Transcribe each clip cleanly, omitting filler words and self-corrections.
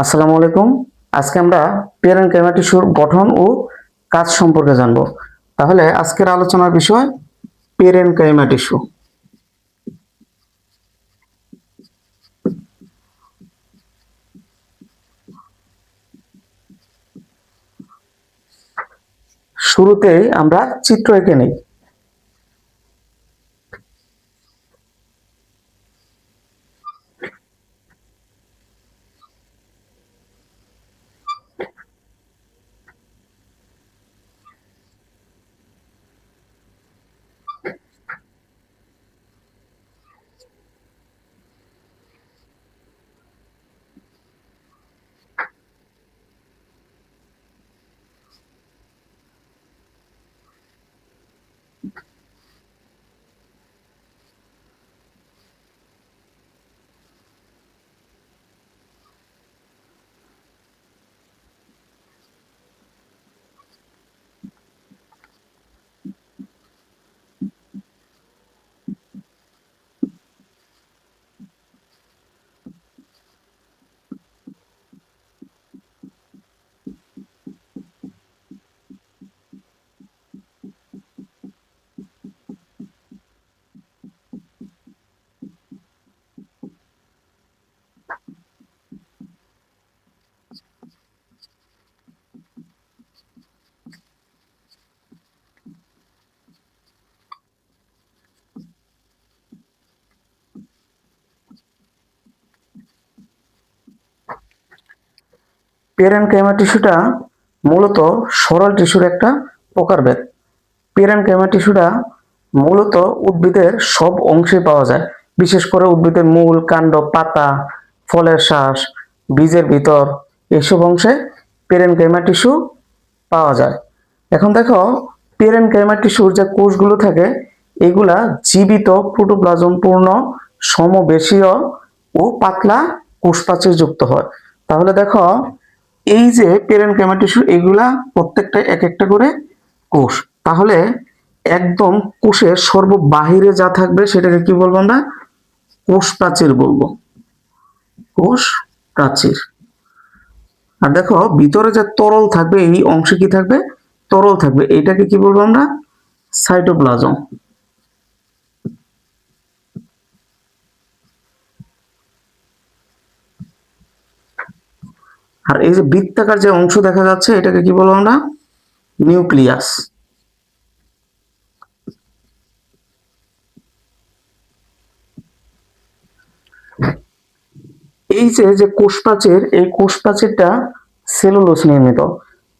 আসসালামু আলাইকুম। আজকে আমরা প্যারেনকাইমা টিস্যুর গঠন ও কাজ সম্পর্কে জানব। তাহলে আজকের আলোচনার বিষয় প্যারেনকাইমা টিস্যু। শুরুতেই আমরা চিত্র এঁকে নেই। প্যারেনকাইমা টিস্যুটা মূলত সরল টিস্যুর একটা প্রকারভেদ। প্যারেনকাইমা টিস্যুটা মূলত উদ্ভিদের সব অংশে পাওয়া যায়, বিশেষ করে উদ্ভিদের মূল, কাণ্ড, পাতা, ফলের শ্বাস, বীজের ভিতর এসব অংশে প্যারেনকাইমা টিস্যু পাওয়া যায়। এখন দেখো, প্যারেনকাইমা টিস্যুর যে কোষগুলো থাকে এগুলা জীবিত প্রোটোপ্লাজম পূর্ণ, সমবেশীয় ও পাতলা কোষপ্রাচীর যুক্ত হয়। তাহলে দেখো, এই যে প্যারেনকাইমা টিস্যু এগুলা প্রত্যেকটা এক একটা করে কোষ। তাহলে একদম কোষের সর্ববাহিরে যা থাকবে সেটাকে কি বলবো আমরা? কোষ প্রাচীর বলবো। কোষ প্রাচীর। আর দেখো, ভিতরে যে তরল থাকবে এই অংশে কি থাকবে? তরল থাকবে। এটাকে কি বলবো আমরা? সাইটোপ্লাজম। আর এই যে বৃত্তাকার যে অংশ দেখা যাচ্ছে এটাকে কি বলবো আমরা? নিউক্লিয়াস। এই যে যে কোষ প্রাচীর, এই কোষ প্রাচীরটা সেলুলোজ নির্মিত।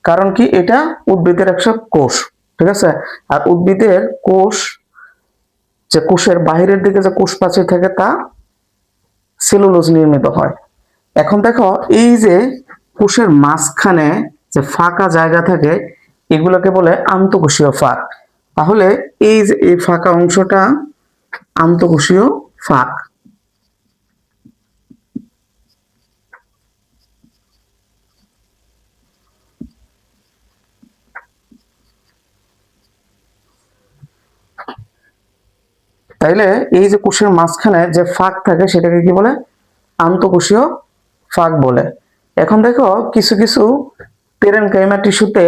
কারণ কি? এটা উদ্ভিদের একটা কোষ, ঠিক আছে? আর উদ্ভিদের কোষ, যে কোষের বাহিরের দিকে যে কোষ প্রাচীর থাকে তা সেলুলোজ নির্মিত হয়। এখন দেখো, এই যে কোষের মাঝখানে যে ফাঁকা জায়গা থাকে এগুলোকে বলে আন্তঃকোষীয় ফাঁক। তাহলে এই যে এই ফাঁকা অংশটা আন্তঃকোষীয় ফাঁক। তাইলে এই যে কোষের মাঝখানে যে ফাঁক থাকে সেটাকে কি বলে? আন্তঃকোষীয় ফাঁক বলে। এখন দেখো, কিছু কিছু প্যারেনকাইমা টিস্যুতে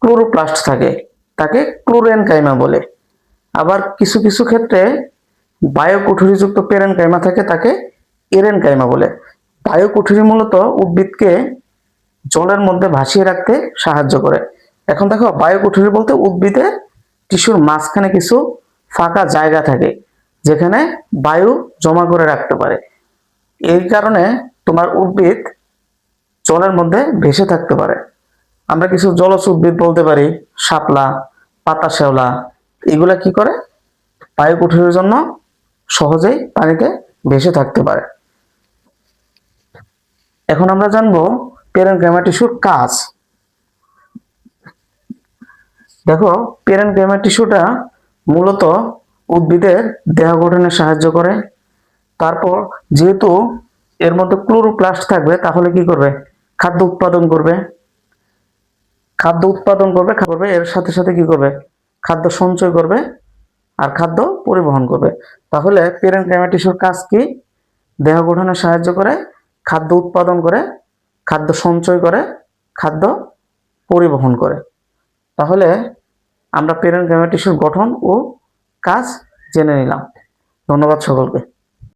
ক্লোরোপ্লাস্ট থাকে, তাকে ক্লোরেনকাইমা বলে। আবার কিছু কিছু ক্ষেত্রে বায়োকুঠুরিযুক্ত প্যারেনকাইমা থাকে, তাকে এরেনকাইমা বলে। বায়োকুঠুরি মূলত উদ্ভিদকে জলের মধ্যে ভাসিয়ে রাখতে সাহায্য করে। এখন দেখো, বায়োকুঠুরি বলতে উদ্ভিদের টিস্যুর মাঝখানে কিছু ফাঁকা জায়গা থাকে যেখানে বায়ু জমা করে রাখতে পারে। এই কারণে তোমার উদ্ভিদ জলের মধ্যে ভেসে থাকতে পারে। আমরা কিছু জলজ উদ্ভিদ বলতে পারি, শাপলা, পাতা শ্যাওলা। এগুলা কি করে? বায়ুকুঠুরির জন্য সহজেই পানিতে ভেসে থাকতে পারে। এখন আমরা জানবো প্যারেনকাইমা টিস্যুর কাজ। দেখো, প্যারেনকাইমা টিস্যুটা মূলত উদ্ভিদের দেহ গঠনে সাহায্য করে। তারপর যেহেতু এর মধ্যে ক্লোরোপ্লাস্ট থাকবে তাহলে কি করবে? খাদ্য উৎপাদন করবে। খাদ্য উৎপাদন করবে করবে এর সাথে সাথে কি করবে? খাদ্য সঞ্চয় করবে আর খাদ্য পরিবহন করবে। তাহলে প্যারেনকাইমা টিস্যুর কাজ কি? দেহ গঠনে সাহায্য করে, খাদ্য উৎপাদন করে, খাদ্য সঞ্চয় করে, খাদ্য পরিবহন করে। তাহলে আমরা পেরেনকাইমা টিস্যুর গঠন ও কাজ জেনে নিলাম। ধন্যবাদ সকলকে।